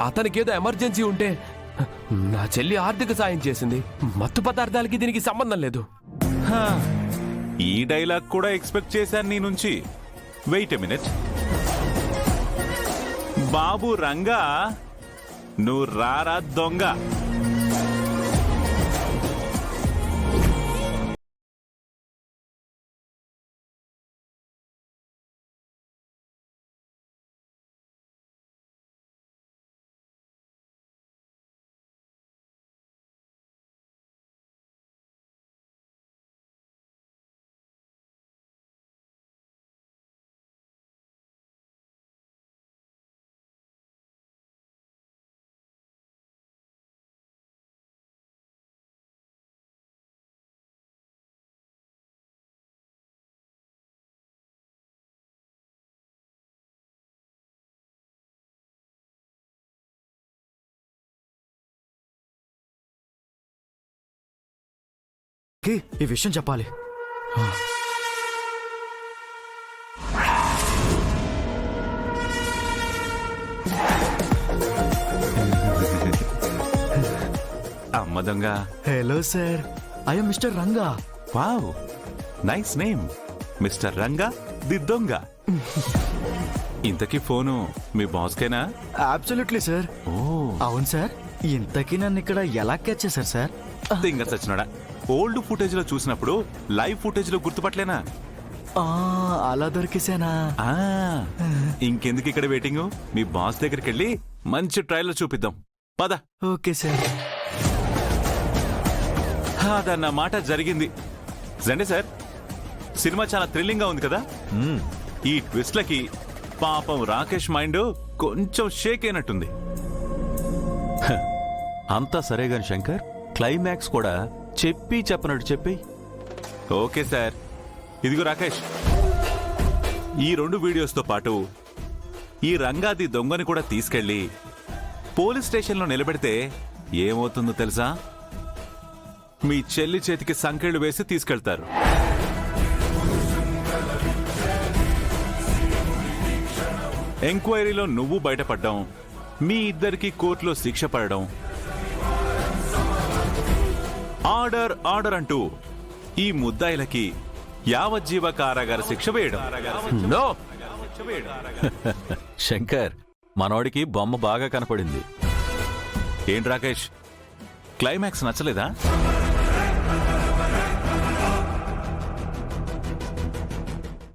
అతనికేదో emergency ఉంటే నా చెల్లి ఆర్థిక సాయం చేసింది. మత్తు పదార్థాలకి దీనికి సంబంధం లేదు. ఈ డైలాగ్ కూడా ఎక్స్పెక్ట్ చేశాను నీ నుంచి. Wait a minute. బాబు రంగా, నువ్వు రారా దొంగ. ఈ విషయం చెప్పాలి. అమ్మ దొంగ. Hello sir, I am mister Ranga. Wow, nice name, mister Ranga the దొంగ. ఇంతకీ ఫోను మీ బాస్కేనా? Absolutely sir. ఓ అవును సార్. ఇంతకీ నన్ను ఇక్కడ ఎలా క్యాచ్ చేశారు సార్? ఇంకా సచ్చినాడా, ఓల్డ్ ఫుటేజ్ లో చూసినప్పుడు లైవ్ ఫుటేజ్ లో గుర్తుపట్టలేనా? అలా దొరికేసానా? ఇంకెందుకు ఇక్కడ వెయిటింగ్, మీ బాస్ దగ్గరికి వెళ్ళి మంచి ట్రైలర్ చూపిద్దాం పద. Okay sir. అదన్న మాట జరిగింది. జండే సార్, సినిమా చాలా థ్రిల్లింగ్ గా ఉంది కదా. ఈ ట్విస్ట్లకి పాపం రాకేష్ మైండ్ కొంచెం షేక్ అయినట్టుంది. అంతా సరేగాని శంకర్, క్లైమాక్స్ కూడా చెప్పి చెప్పనట్టు చెప్పి. Okay sir. ఇదిగో రాకేష్, ఈ 2 వీడియోస్తో పాటు ఈ రంగాది దొంగని కూడా తీసుకెళ్లి పోలీస్ స్టేషన్లో నిలబెడితే ఏమవుతుందో తెలుసా? మీ చెల్లి చేతికి సంకెళ్ళు వేసి తీసుకెళ్తారు. ఎంక్వైరీలో నువ్వు బయటపడ్డం, మీ ఇద్దరికి కోర్టులో శిక్ష పడడం, ఆర్డర్ ఆర్డర్ అంటూ ఈ ముద్దాయిలకి యావజ్జీవ కారాగార శిక్ష వేయడం. నో శంకర్, మనోడికి బొమ్మ బాగా కనపడింది. ఏంటి రాకేష్, క్లైమాక్స్ నచ్చలేదా?